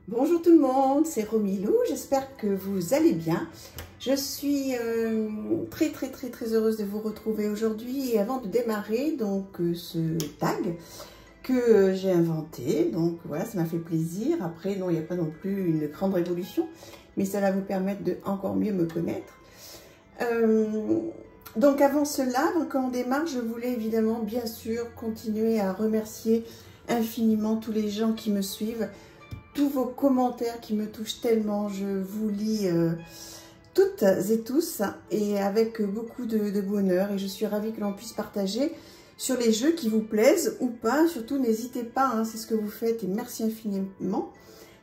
Bonjour tout le monde, c'est Romilou, j'espère que vous allez bien. Je suis très heureuse de vous retrouver aujourd'hui et avant de démarrer donc ce tag que j'ai inventé, donc voilà, ça m'a fait plaisir. Après non, il n'y a pas non plus une grande révolution, mais ça va vous permettre de encore mieux me connaître. Donc avant cela, quand on démarre, je voulais évidemment bien sûr continuer à remercier infiniment tous les gens qui me suivent, tous vos commentaires qui me touchent tellement. Je vous lis toutes et tous et avec beaucoup de bonheur, et je suis ravie que l'on puisse partager sur les jeux qui vous plaisent ou pas. Surtout n'hésitez pas, hein, c'est ce que vous faites et merci infiniment.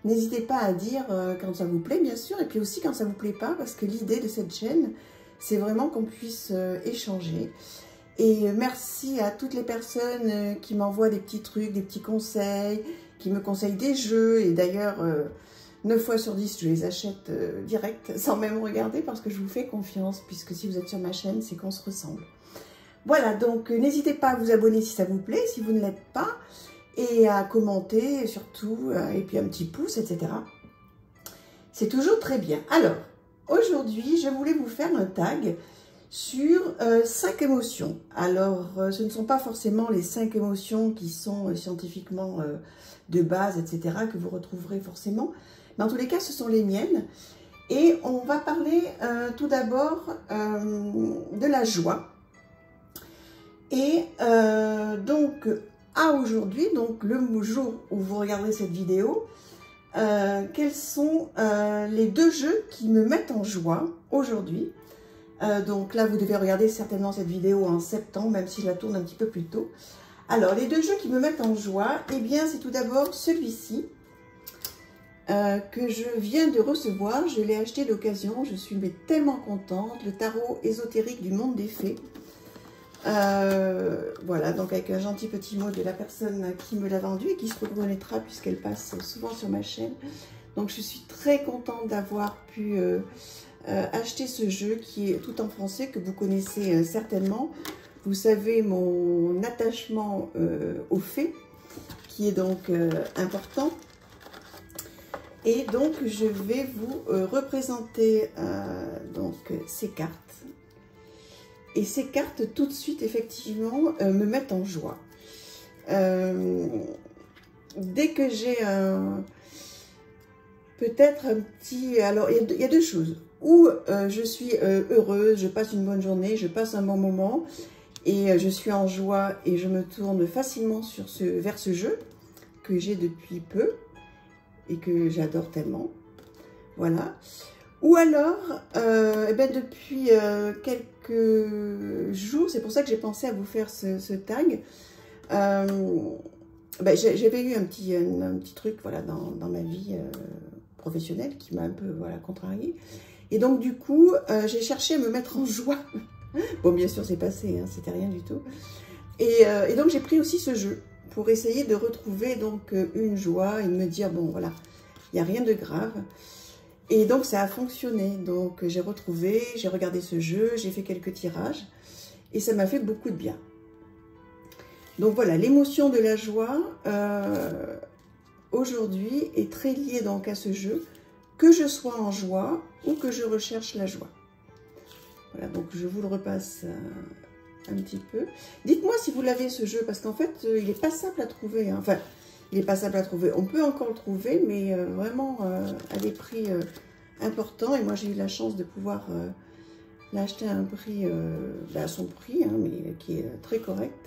N'hésitez pas à dire quand ça vous plaît bien sûr, et puis aussi quand ça vous plaît pas, parce que l'idée de cette chaîne c'est vraiment qu'on puisse échanger. Et merci à toutes les personnes qui m'envoient des petits trucs, des petits conseils, qui me conseillent des jeux. Et d'ailleurs, 9 fois sur 10, je les achète direct, sans même regarder, parce que je vous fais confiance, puisque si vous êtes sur ma chaîne, c'est qu'on se ressemble. Voilà, donc n'hésitez pas à vous abonner si ça vous plaît, si vous ne l'êtes pas, et à commenter surtout, et puis un petit pouce, etc. C'est toujours très bien. Alors, aujourd'hui, je voulais vous faire un tag sur 5 émotions. Alors, ce ne sont pas forcément les 5 émotions qui sont scientifiquement de base, etc., que vous retrouverez forcément. Mais en tous les cas, ce sont les miennes. Et on va parler tout d'abord de la joie. Et donc, à aujourd'hui, donc le jour où vous regarderez cette vidéo, quels sont les 2 jeux qui me mettent en joie aujourd'hui. Donc là, vous devez regarder certainement cette vidéo en septembre, même si je la tourne un petit peu plus tôt. Alors, les 2 jeux qui me mettent en joie, eh bien, c'est tout d'abord celui-ci que je viens de recevoir. Je l'ai acheté d'occasion, je suis tellement contente. Le tarot ésotérique du monde des fées. Voilà, donc avec un gentil petit mot de la personne qui me l'a vendu et qui se reconnaîtra puisqu'elle passe souvent sur ma chaîne. Donc, je suis très contente d'avoir pu acheter ce jeu qui est tout en français, que vous connaissez certainement. Vous savez mon attachement aux fées, qui est donc important. Et donc je vais vous représenter donc ces cartes. Et ces cartes tout de suite effectivement me mettent en joie. Dès que j'ai peut-être un petit... Alors il y a 2 choses. Où je suis heureuse, je passe une bonne journée, je passe un bon moment et je suis en joie et je me tourne facilement vers ce jeu que j'ai depuis peu et que j'adore tellement. Voilà. Ou alors, eh ben depuis quelques jours, c'est pour ça que j'ai pensé à vous faire ce tag. Ben, j'avais eu un petit truc voilà, dans ma vie professionnelle qui m'a un peu voilà, contrariée. Et donc, du coup, j'ai cherché à me mettre en joie. Bon, bien sûr, c'est passé, hein, c'était rien du tout. Et donc, j'ai pris aussi ce jeu pour essayer de retrouver donc une joie et de me dire, bon, voilà, il n'y a rien de grave. Et donc, ça a fonctionné. Donc, j'ai retrouvé, j'ai regardé ce jeu, j'ai fait quelques tirages et ça m'a fait beaucoup de bien. Donc, voilà, l'émotion de la joie aujourd'hui est très liée donc à ce jeu. Que je sois en joie ou que je recherche la joie. Voilà, donc je vous le repasse un petit peu. Dites-moi si vous l'avez ce jeu, parce qu'en fait, il n'est pas simple à trouver. Hein. Enfin, il n'est pas simple à trouver. On peut encore le trouver, mais vraiment à des prix importants. Et moi, j'ai eu la chance de pouvoir l'acheter à un prix, à son prix, hein, mais qui est très correct.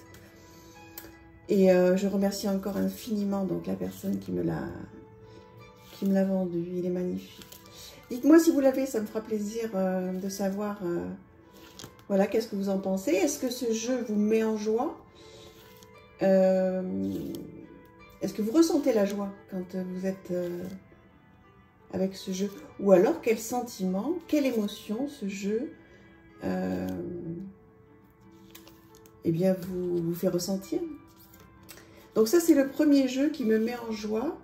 Et je remercie encore infiniment donc, la personne qui me l'a vendu. Il est magnifique. Dites-moi si vous l'avez, ça me fera plaisir de savoir voilà, qu'est-ce que vous en pensez. Est-ce que ce jeu vous met en joie? Est-ce que vous ressentez la joie quand vous êtes avec ce jeu? Ou alors, quel sentiment, quelle émotion ce jeu eh bien, vous fait ressentir? Donc ça, c'est le premier jeu qui me met en joie.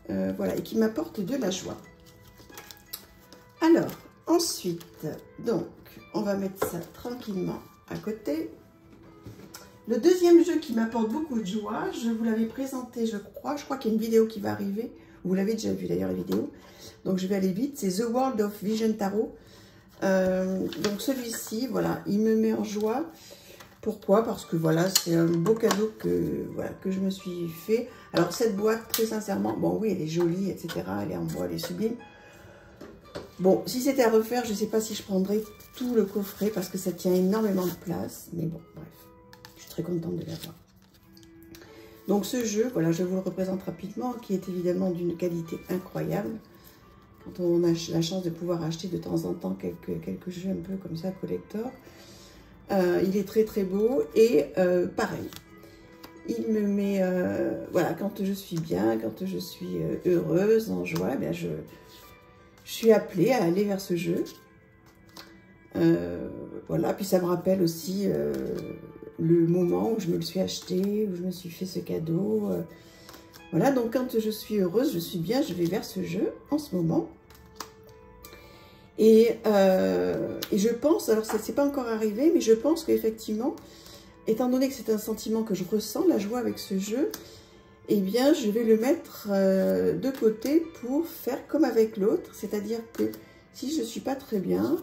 Voilà, et qui m'apporte de la joie. Alors, ensuite, donc, on va mettre ça tranquillement à côté. Le deuxième jeu qui m'apporte beaucoup de joie, je vous l'avais présenté, je crois qu'il y a une vidéo qui va arriver Vous l'avez déjà vu d'ailleurs la vidéo. Donc je vais aller vite. C'est The World of Vision Tarot. Donc celui-ci, voilà, il me met en joie. Pourquoi? Parce que voilà, c'est un beau cadeau que, voilà, que je me suis fait. Alors cette boîte, très sincèrement, bon oui, elle est jolie, etc. Elle est en bois, elle est sublime. Bon, si c'était à refaire, je ne sais pas si je prendrais tout le coffret parce que ça tient énormément de place. Mais bon, bref, je suis très contente de l'avoir. Donc ce jeu, voilà, je vous le représente rapidement, qui est évidemment d'une qualité incroyable. Quand on a la chance de pouvoir acheter de temps en temps quelques jeux un peu comme ça, collector. Il est très très beau et pareil, il me met, voilà, quand je suis bien, quand je suis heureuse, en joie, eh bien je suis appelée à aller vers ce jeu. Voilà, puis ça me rappelle aussi le moment où je me le suis acheté, où je me suis fait ce cadeau. Voilà, donc quand je suis heureuse, je suis bien, je vais vers ce jeu en ce moment. Et je pense, alors ça ne s'est pas encore arrivé, mais je pense qu'effectivement, étant donné que c'est un sentiment que je ressens, la joie avec ce jeu, eh bien je vais le mettre de côté pour faire comme avec l'autre. C'est-à-dire que si je ne suis pas très bien,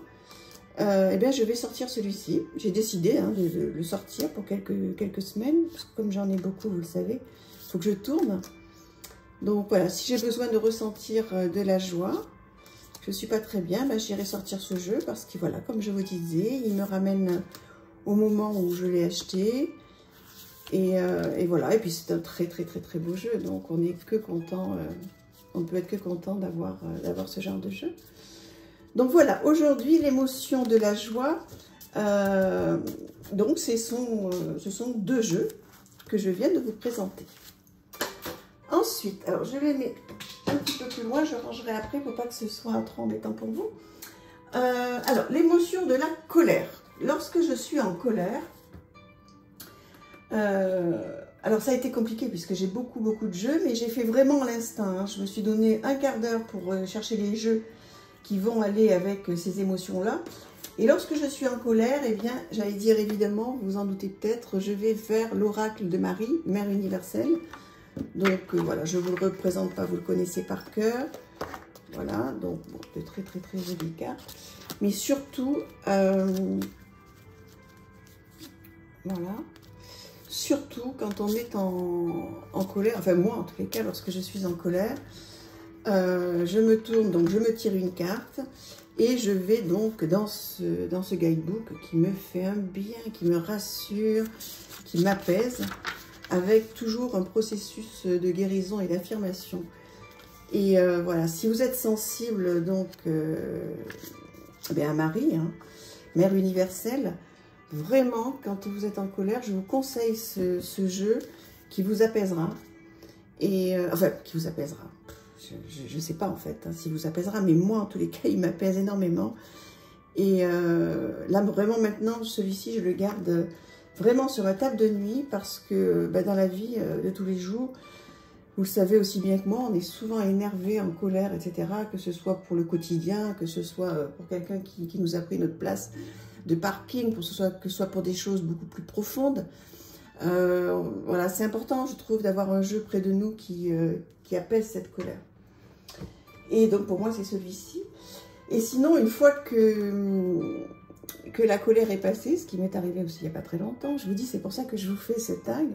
eh bien je vais sortir celui-ci. J'ai décidé de le sortir pour quelques semaines, parce que comme j'en ai beaucoup, vous le savez, il faut que je tourne. Donc voilà, si j'ai besoin de ressentir de la joie, je ne suis pas très bien, ben, j'irai sortir ce jeu parce que voilà, comme je vous disais, il me ramène au moment où je l'ai acheté. Et voilà, et puis c'est un très beau jeu, donc on n'est que content, on ne peut être que content d'avoir ce genre de jeu. Donc voilà, aujourd'hui l'émotion de la joie, donc ce sont deux jeux que je viens de vous présenter. Ensuite, alors je les mets un petit peu plus loin, je rangerai après pour pas que ce soit trop embêtant pour vous. Alors, l'émotion de la colère. Lorsque je suis en colère, alors ça a été compliqué puisque j'ai beaucoup de jeux, mais j'ai fait vraiment à l'instinct. Je me suis donné un quart d'heure pour chercher les jeux qui vont aller avec ces émotions-là. Et lorsque je suis en colère, eh bien, j'allais dire évidemment, vous vous en doutez peut-être, je vais vers l'oracle de Marie, Mère universelle. Donc voilà, je ne vous le représente pas, vous le connaissez par cœur. Voilà, donc bon, de très jolies cartes. Mais surtout, voilà, surtout quand on est en colère, enfin moi en tous les cas, lorsque je suis en colère, je me tourne, donc je me tire une carte et je vais donc dans ce guidebook qui me fait un bien, qui me rassure, qui m'apaise, avec toujours un processus de guérison et d'affirmation. Et voilà, si vous êtes sensible donc à Marie, hein, Mère universelle, vraiment, quand vous êtes en colère, je vous conseille ce jeu qui vous apaisera. Et enfin, qui vous apaisera. Je ne sais pas en fait hein, si vous apaisera, mais moi en tous les cas, il m'apaise énormément. Et là, vraiment maintenant, celui-ci, je le garde vraiment sur ma table de nuit parce que dans la vie de tous les jours, vous le savez aussi bien que moi, on est souvent énervé, en colère, etc. Que ce soit pour le quotidien, que ce soit pour quelqu'un qui nous a pris notre place de parking, que ce soit pour des choses beaucoup plus profondes. Voilà, c'est important, je trouve, d'avoir un jeu près de nous qui apaise cette colère. Et donc, pour moi, c'est celui-ci. Et sinon, une fois que la colère est passée, ce qui m'est arrivé aussi il n'y a pas très longtemps, je vous dis, c'est pour ça que je vous fais ce tag,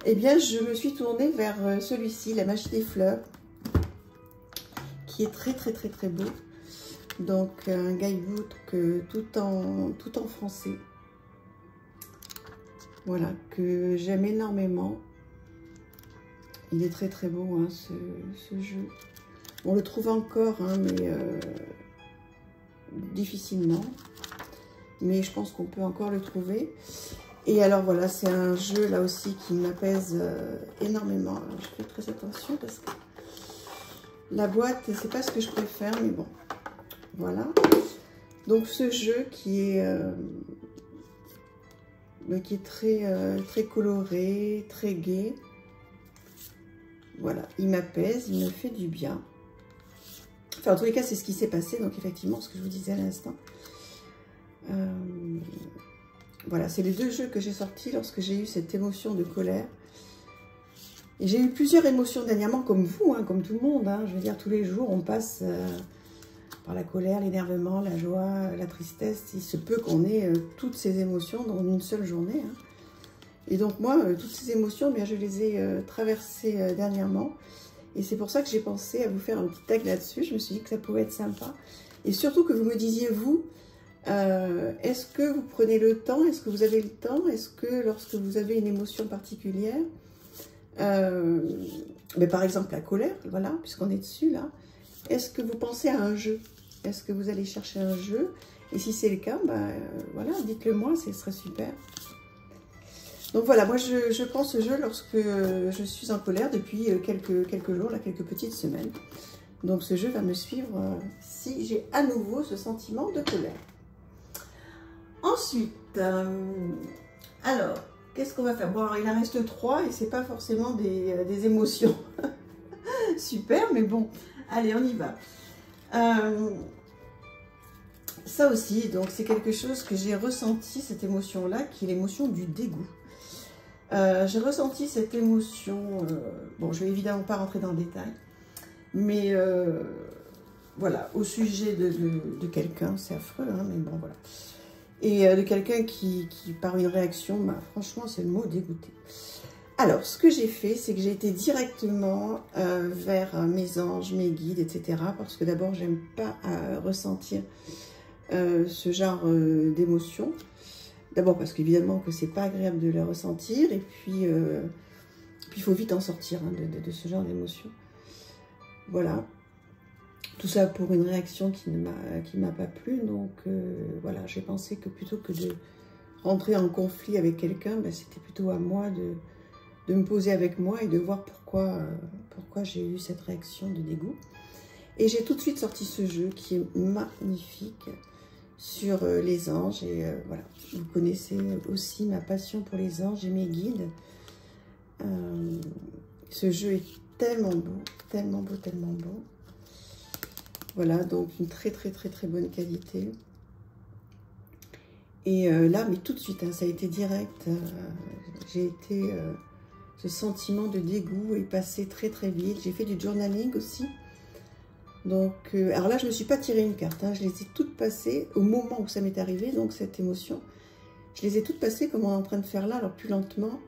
eh bien, je me suis tournée vers celui-ci, La Magie des Fleurs, qui est très beau. Donc, un guidebook tout en français. Voilà, que j'aime énormément. Il est très beau, hein, ce jeu. On le trouve encore, hein, mais difficilement. Mais je pense qu'on peut encore le trouver. Et alors voilà, c'est un jeu là aussi qui m'apaise énormément. Alors, je fais très attention parce que la boîte, c'est pas ce que je préfère, mais bon, voilà. Donc ce jeu qui est très coloré, très gai. Voilà, il m'apaise, il me fait du bien. Enfin, en tous les cas, c'est ce qui s'est passé. Donc effectivement, ce que je vous disais à l'instant. Voilà, c'est les deux jeux que j'ai sortis lorsque j'ai eu cette émotion de colère. Et j'ai eu plusieurs émotions dernièrement, comme vous, hein, comme tout le monde. Hein. Je veux dire, tous les jours, on passe par la colère, l'énervement, la joie, la tristesse. Il se peut qu'on ait toutes ces émotions dans une seule journée. Hein. Et donc moi, toutes ces émotions, bien, je les ai traversées dernièrement. Et c'est pour ça que j'ai pensé à vous faire un petit tag là-dessus. Je me suis dit que ça pouvait être sympa. Et surtout que vous me disiez, vous, est-ce que vous prenez le temps? Est-ce que vous avez le temps? Est-ce que lorsque vous avez une émotion particulière, mais par exemple la colère, voilà, puisqu'on est dessus là, est-ce que vous pensez à un jeu? Est-ce que vous allez chercher un jeu? Et si c'est le cas, voilà, dites-le moi, ce serait super. Donc voilà, moi je prends ce jeu lorsque je suis en colère depuis quelques jours, là, quelques petites semaines. Donc ce jeu va me suivre si j'ai à nouveau ce sentiment de colère. Ensuite, alors, qu'est-ce qu'on va faire? Bon, alors, il en reste 3 et c'est pas forcément des émotions super, mais bon, allez, on y va. Ça aussi, donc c'est quelque chose que j'ai ressenti, cette émotion-là, qui est l'émotion du dégoût. J'ai ressenti cette émotion, bon, je vais évidemment pas rentrer dans le détail, mais voilà, au sujet de quelqu'un, c'est affreux, hein, mais bon, voilà. Et de quelqu'un qui, par une réaction, franchement, c'est le mot dégoûté. Alors, ce que j'ai fait, c'est que j'ai été directement vers mes anges, mes guides, etc. Parce que d'abord, j'aime pas ressentir ce genre d'émotions. D'abord parce qu'évidemment que c'est pas agréable de les ressentir. Et puis, il faut vite en sortir hein, de ce genre d'émotions. Voilà. Tout ça pour une réaction qui m'a pas plu. Donc, voilà, j'ai pensé que plutôt que de rentrer en conflit avec quelqu'un, c'était plutôt à moi de me poser avec moi et de voir pourquoi j'ai eu cette réaction de dégoût. Et j'ai tout de suite sorti ce jeu qui est magnifique sur les anges. Et voilà, vous connaissez aussi ma passion pour les anges et mes guides. Ce jeu est tellement beau, tellement beau, tellement beau. Voilà, donc une très bonne qualité. Et là, mais tout de suite, hein, ça a été direct. J'ai été... ce sentiment de dégoût est passé très vite. J'ai fait du journaling aussi. Donc, alors là, je ne me suis pas tiré une carte. Hein, je les ai toutes passées au moment où ça m'est arrivé, donc cette émotion. Je les ai toutes passées comme on est en train de faire là, alors plus lentement.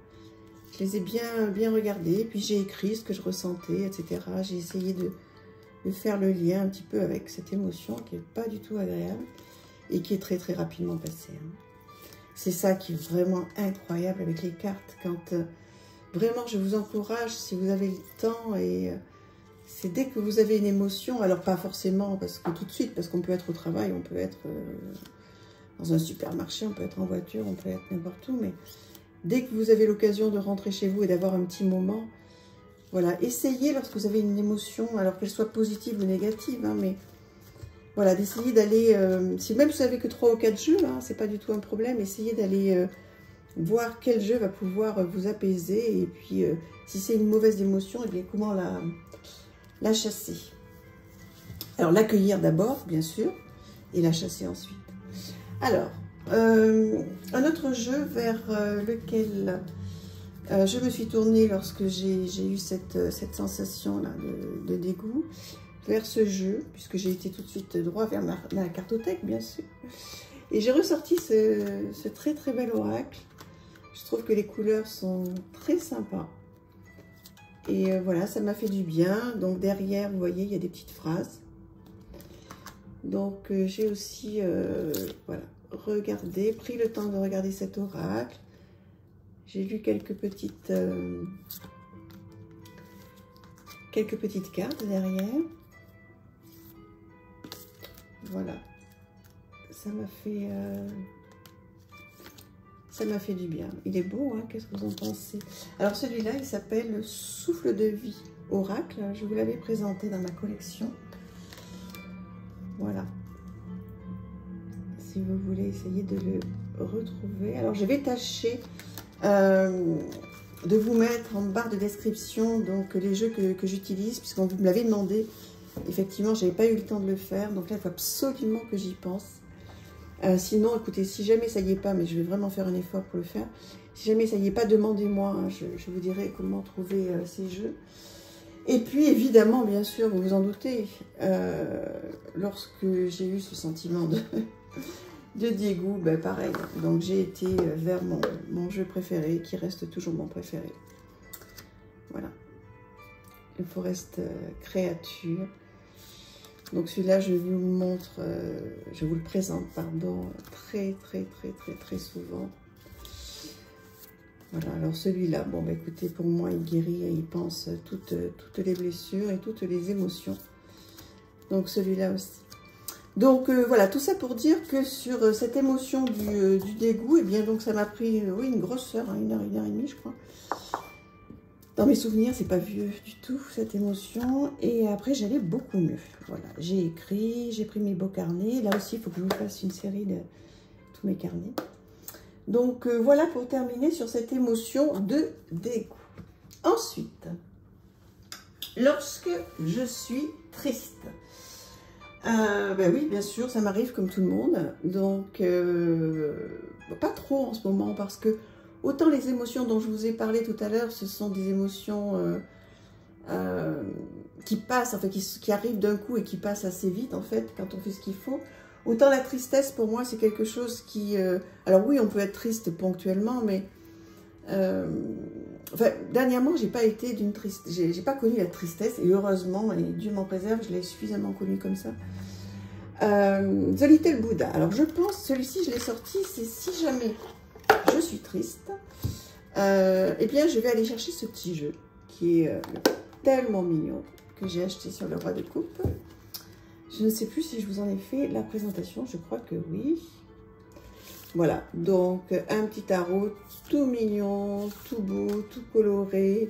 Je les ai bien regardées, puis j'ai écrit ce que je ressentais, etc. J'ai essayé de faire le lien un petit peu avec cette émotion qui n'est pas du tout agréable et qui est très rapidement passée. Hein. C'est ça qui est vraiment incroyable avec les cartes. Quand vraiment je vous encourage, si vous avez le temps, et c'est dès que vous avez une émotion, alors pas forcément parce que tout de suite, parce qu'on peut être au travail, on peut être dans un supermarché, on peut être en voiture, on peut être n'importe où, mais dès que vous avez l'occasion de rentrer chez vous et d'avoir un petit moment, voilà, essayez lorsque vous avez une émotion, alors qu'elle soit positive ou négative, hein, mais voilà, d'essayer d'aller, si même vous savez que 3 ou 4 jeux, hein, c'est pas du tout un problème, essayez d'aller voir quel jeu va pouvoir vous apaiser, et puis si c'est une mauvaise émotion, et bien comment la chasser. Alors l'accueillir d'abord, bien sûr, et la chasser ensuite. Alors, un autre jeu vers lequel je me suis tournée lorsque j'ai eu cette sensation-là de dégoût, vers ce jeu, puisque j'ai été tout de suite droit vers ma cartothèque, bien sûr. Et j'ai ressorti ce très bel oracle. Je trouve que les couleurs sont très sympas. Et voilà, ça m'a fait du bien. Donc derrière, vous voyez, il y a des petites phrases. Donc j'ai aussi, voilà, regardé, pris le temps de regarder cet oracle. J'ai lu quelques petites cartes derrière. Voilà, ça m'a fait du bien. Il est beau, hein? Qu'est-ce que vous en pensez? Alors celui-là, il s'appelle Souffle de vie oracle. Je vous l'avais présenté dans ma collection. Voilà. Si vous voulez essayer de le retrouver. Alors je vais tâcher de vous mettre en barre de description donc les jeux que j'utilise, puisque vous me l'avez demandé. Effectivement, je n'avais pas eu le temps de le faire, donc là, il faut absolument que j'y pense. Sinon, écoutez, si jamais ça y est pas, mais je vais vraiment faire un effort pour le faire. Si jamais ça n'y est pas, demandez-moi, hein, je vous dirai comment trouver ces jeux. Et puis, évidemment, bien sûr, vous vous en doutez, lorsque j'ai eu ce sentiment de dégoût, ben pareil. Donc, j'ai été vers mon jeu préféré, qui reste toujours mon préféré. Voilà. Le Forest Créature. Donc, celui-là, je vous montre, je vous le présente, pardon, très souvent. Voilà, alors celui-là, bon, bah, écoutez, pour moi, il guérit et il pense toutes les blessures et toutes les émotions. Donc, celui-là aussi. Donc, voilà, tout ça pour dire que sur cette émotion du dégoût, eh bien, donc, ça m'a pris, oui, une grosse heure, hein, une heure et demie, je crois. Dans mes souvenirs, c'est pas vieux du tout, cette émotion. Et après, j'allais beaucoup mieux. Voilà, j'ai écrit, j'ai pris mes beaux carnets. Là aussi, il faut que je vous fasse une série de tous mes carnets. Donc, voilà pour terminer sur cette émotion de dégoût. Ensuite, lorsque je suis triste, ben oui, bien sûr, ça m'arrive comme tout le monde. Donc, pas trop en ce moment parce que autant les émotions dont je vous ai parlé tout à l'heure, ce sont des émotions qui passent, enfin qui arrivent d'un coup et qui passent assez vite en fait quand on fait ce qu'il faut. Autant la tristesse, pour moi, c'est quelque chose qui... alors oui, on peut être triste ponctuellement, mais... enfin, dernièrement, j'ai pas été d'une tristesse... J'ai pas connu la tristesse, et heureusement, et Dieu m'en préserve, je l'ai suffisamment connue comme ça. The Little Buddha. Alors, je pense, celui-ci, je l'ai sorti, c'est si jamais je suis triste, eh bien, je vais aller chercher ce petit jeu, qui est tellement mignon, que j'ai acheté sur le Roi de Coupe. Je ne sais plus si je vous en ai fait la présentation, je crois que oui. Voilà, donc un petit tarot tout mignon, tout beau, tout coloré.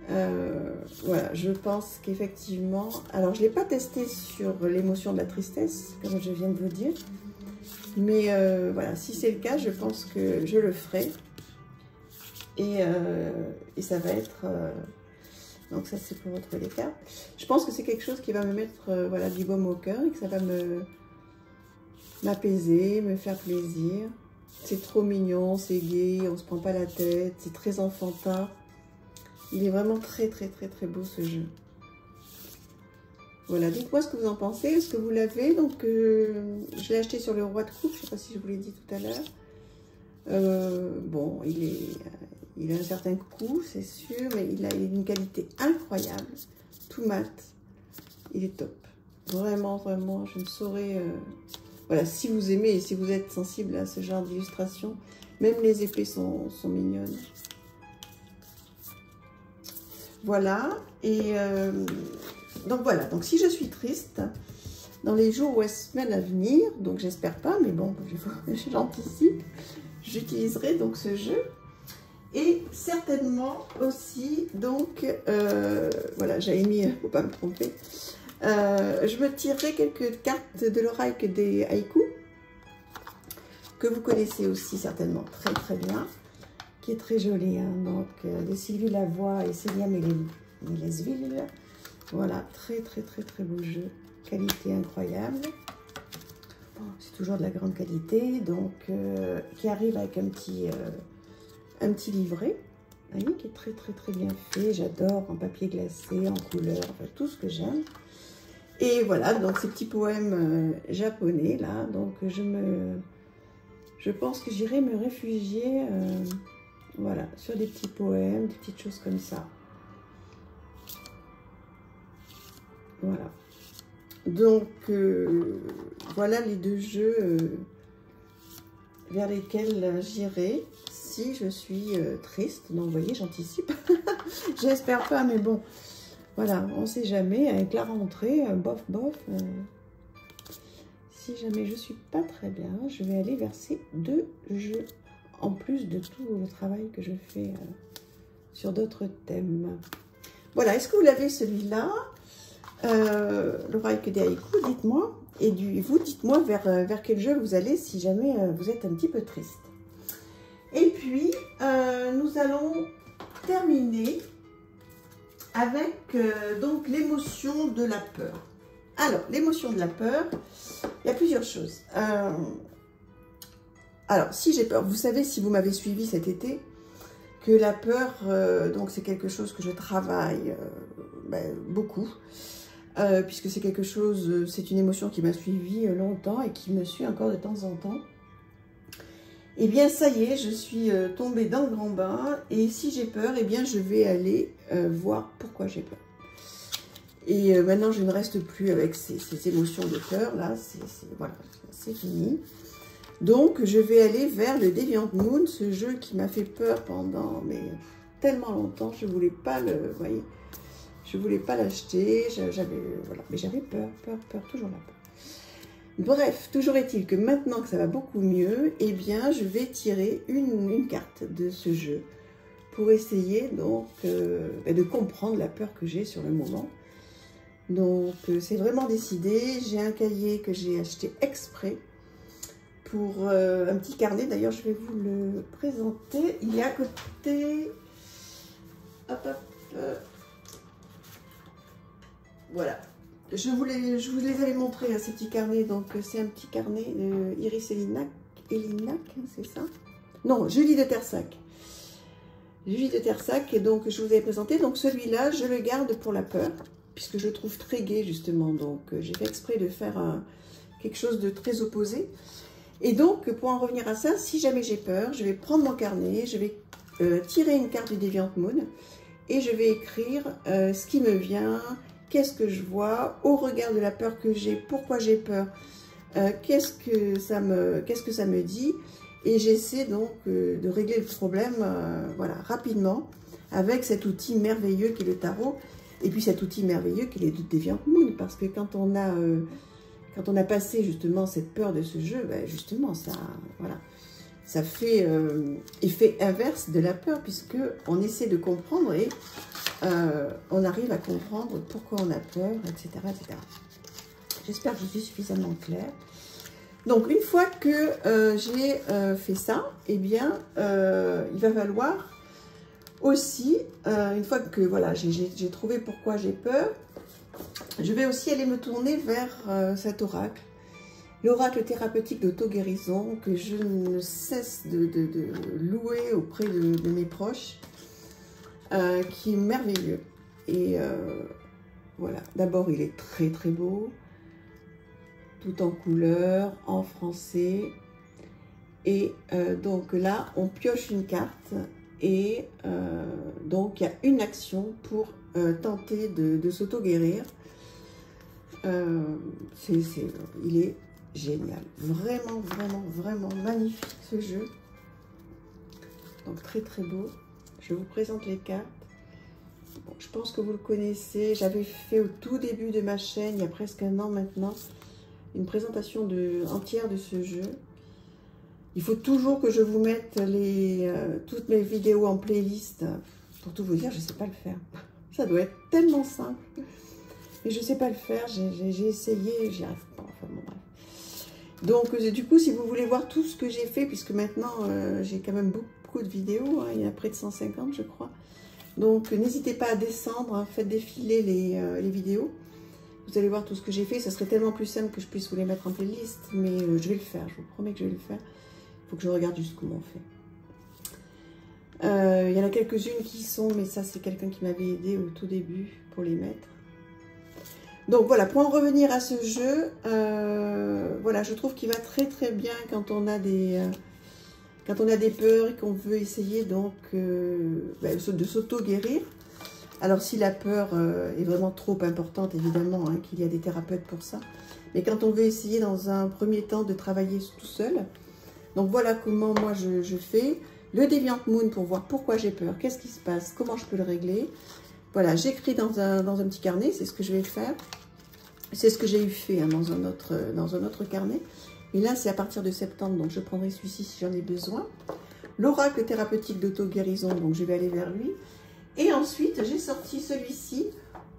Voilà, je pense qu'effectivement... Alors, je ne l'ai pas testé sur l'émotion de la tristesse, comme je viens de vous dire. Mais voilà, si c'est le cas, je pense que je le ferai. Et ça va être... donc ça, c'est pour votre les cartes. Je pense que c'est quelque chose qui va me mettre voilà, du baume au cœur et que ça va m'apaiser, me faire plaisir. C'est trop mignon, c'est gai, on se prend pas la tête, c'est très enfantin. Il est vraiment très beau ce jeu. Voilà, dites-moi ce que vous en pensez. Est-ce que vous l'avez? Donc, je l'ai acheté sur le Roi de Coupe, je ne sais pas si je vous l'ai dit tout à l'heure. Bon, il a un certain coût, c'est sûr, mais il a une qualité incroyable. Tout mat. Il est top. Vraiment, je ne saurais... Voilà, si vous aimez et si vous êtes sensible à ce genre d'illustration, même les épées sont mignonnes. Voilà, et donc voilà, donc si je suis triste, dans les jours ou les semaines à venir, donc j'espère pas, mais bon, j'anticipe, j'utiliserai donc ce jeu. Et certainement aussi, donc, voilà, j'avais mis, faut pas me tromper, je me tirerai quelques cartes de l'oracle des haïkus, que vous connaissez aussi certainement très bien, qui est très jolie, hein, donc de Sylvie Lavoie et Célia Mélesville. Voilà, très beau jeu, qualité incroyable. Bon, c'est toujours de la grande qualité, donc qui arrive avec un petit livret, vous voyez, qui est très bien fait. J'adore en papier glacé, en couleur, enfin tout ce que j'aime. Et voilà, donc ces petits poèmes japonais là, donc je pense que j'irai me réfugier, voilà, sur des petits poèmes, des petites choses comme ça. Voilà. Donc voilà les deux jeux vers lesquels j'irai si je suis triste. Donc vous voyez, j'anticipe. J'espère pas, mais bon, voilà, on sait jamais. Avec la rentrée, bof. Si jamais je suis pas très bien, je vais aller vers ces deux jeux, en plus de tout le travail que je fais sur d'autres thèmes. Voilà, est-ce que vous l'avez celui-là, l'oracle des haïkus, dites-moi. Et vous, dites-moi vers quel jeu vous allez si jamais vous êtes un petit peu triste. Et puis, nous allons terminer avec donc l'émotion de la peur. Alors, l'émotion de la peur, il y a plusieurs choses. Alors, si j'ai peur, vous savez, si vous m'avez suivi cet été, que la peur, donc c'est quelque chose que je travaille beaucoup, puisque c'est quelque chose, c'est une émotion qui m'a suivi longtemps et qui me suit encore de temps en temps. Eh bien, ça y est, je suis tombée dans le grand bain, et si j'ai peur, eh bien, je vais aller voir pourquoi j'ai peur. Et maintenant, je ne reste plus avec ces émotions de peur, là, voilà, c'est fini. Donc, je vais aller vers le Deviant Moon, ce jeu qui m'a fait peur pendant tellement longtemps. Je ne voulais pas le, voyez, je voulais pas l'acheter. Voilà, mais j'avais peur, toujours la peur. Bref, toujours est-il que maintenant que ça va beaucoup mieux, eh bien, je vais tirer une carte de ce jeu pour essayer donc de comprendre la peur que j'ai sur le moment. Donc, c'est vraiment décidé. J'ai un cahier que j'ai acheté exprès pour un petit carnet. D'ailleurs, je vais vous le présenter. Il est à côté. Hop, hop. Voilà. Je vous les avais montrés, hein, ces petits carnets. Donc, c'est un petit carnet de Iris Elinac, c'est ça? Non, Julie de Tersac. Julie de Tersac, et donc je vous avais présenté. Donc, celui-là, je le garde pour la peur, puisque je le trouve très gai, justement. Donc, j'ai fait exprès de faire quelque chose de très opposé. Et donc, pour en revenir à ça, si jamais j'ai peur, je vais prendre mon carnet, je vais tirer une carte du Deviant Moon et je vais écrire ce qui me vient, qu'est-ce que je vois, au regard de la peur que j'ai, pourquoi j'ai peur, qu'est-ce que ça me dit, et j'essaie donc de régler le problème voilà, rapidement avec cet outil merveilleux qui est le tarot, et puis cet outil merveilleux qui est le Deviant Moon, parce que quand on a passé justement cette peur de ce jeu, ben justement, voilà, ça fait effet inverse de la peur, puisque on essaie de comprendre et on arrive à comprendre pourquoi on a peur, etc. etc. J'espère que je suis suffisamment claire. Donc, une fois que j'ai fait ça, eh bien, il va falloir aussi, une fois que voilà, j'ai trouvé pourquoi j'ai peur, je vais aussi aller me tourner vers cet oracle, l'oracle thérapeutique d'auto-guérison que je ne cesse de louer auprès de mes proches, qui est merveilleux. Et voilà, d'abord il est très très beau, tout en couleur, en français. Et donc là, on pioche une carte et donc il y a une action pour tenter de s'auto-guérir. Il est génial, vraiment, vraiment, vraiment magnifique ce jeu. Donc très très beau. Je vous présente les cartes. Bon, je pense que vous le connaissez. J'avais fait au tout début de ma chaîne, il y a presque un an maintenant, une présentation entière de ce jeu. Il faut toujours que je vous mette toutes mes vidéos en playlist. Pour tout vous dire, je ne sais pas le faire. Ça doit être tellement simple. Mais je ne sais pas le faire. J'ai essayé, j'y arrive pas. Enfin, bon, bref. Donc, du coup, si vous voulez voir tout ce que j'ai fait, puisque maintenant, j'ai quand même beaucoup de vidéos. Hein, il y en a près de 150, je crois. Donc, n'hésitez pas à descendre. Hein, faites défiler les vidéos. Vous allez voir tout ce que j'ai fait. Ça serait tellement plus simple que je puisse vous les mettre en playlist. Mais je vais le faire. Je vous promets que je vais le faire. Il faut que je regarde juste comment on fait. Il y en a quelques-unes qui sont, mais ça c'est quelqu'un qui m'avait aidé au tout début pour les mettre. Donc voilà, pour en revenir à ce jeu, voilà, je trouve qu'il va très très bien quand on a des peurs et qu'on veut essayer donc de s'auto-guérir. Alors si la peur est vraiment trop importante, évidemment, hein, qu'il y a des thérapeutes pour ça. Mais quand on veut essayer dans un premier temps de travailler tout seul, donc voilà comment moi je fais. Le Deviant Moon pour voir pourquoi j'ai peur, qu'est-ce qui se passe, comment je peux le régler. Voilà, j'écris dans un petit carnet, c'est ce que je vais faire. C'est ce que j'ai eu fait hein, dans un autre carnet. Et là, c'est à partir de septembre, donc je prendrai celui-ci si j'en ai besoin. L'oracle thérapeutique d'auto-guérison, donc je vais aller vers lui. Et ensuite, j'ai sorti celui-ci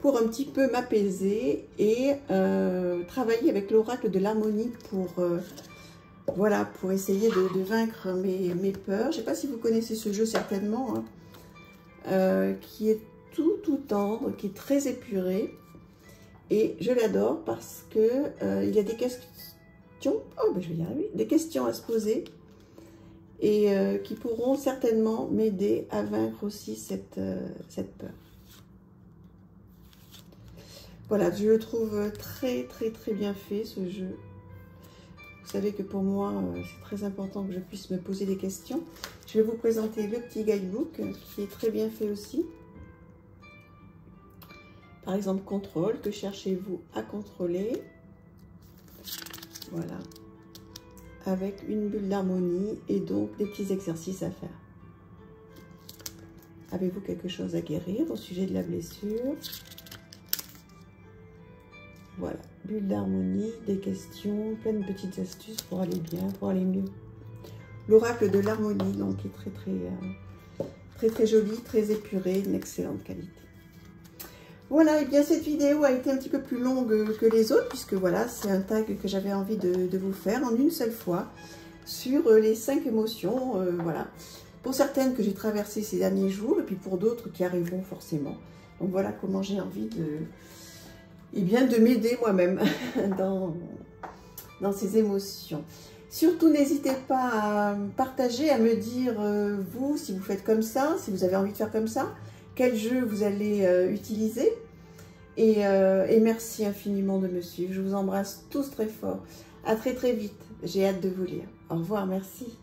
pour un petit peu m'apaiser et travailler avec l'oracle de l'harmonie pour... voilà, pour essayer de vaincre mes peurs. Je ne sais pas si vous connaissez ce jeu, certainement, hein, qui est tout tendre, qui est très épuré. Et je l'adore parce que il y a des questions, oh, ben je vais y arriver, des questions à se poser. et qui pourront certainement m'aider à vaincre aussi cette peur. Voilà, je le trouve très bien fait ce jeu. Vous savez que pour moi, c'est très important que je puisse me poser des questions. Je vais vous présenter le petit guidebook qui est très bien fait aussi. Par exemple, contrôle, que cherchez-vous à contrôler? Voilà. Avec une bulle d'harmonie et donc des petits exercices à faire. Avez-vous quelque chose à guérir au sujet de la blessure? Voilà, bulle d'harmonie, des questions, plein de petites astuces pour aller bien, pour aller mieux. L'oracle de l'harmonie, donc, est très joli, très épuré, une excellente qualité. Voilà, et bien cette vidéo a été un petit peu plus longue que les autres, puisque voilà, c'est un tag que j'avais envie de vous faire en une seule fois, sur les 5 émotions, voilà. Pour certaines que j'ai traversées ces derniers jours, et puis pour d'autres qui arriveront forcément. Donc voilà comment j'ai envie de m'aider moi-même dans ces émotions. Surtout, n'hésitez pas à partager, à me dire, vous, si vous faites comme ça, si vous avez envie de faire comme ça, quel jeu vous allez utiliser. Et merci infiniment de me suivre. Je vous embrasse tous très fort. À très vite. J'ai hâte de vous lire. Au revoir, merci.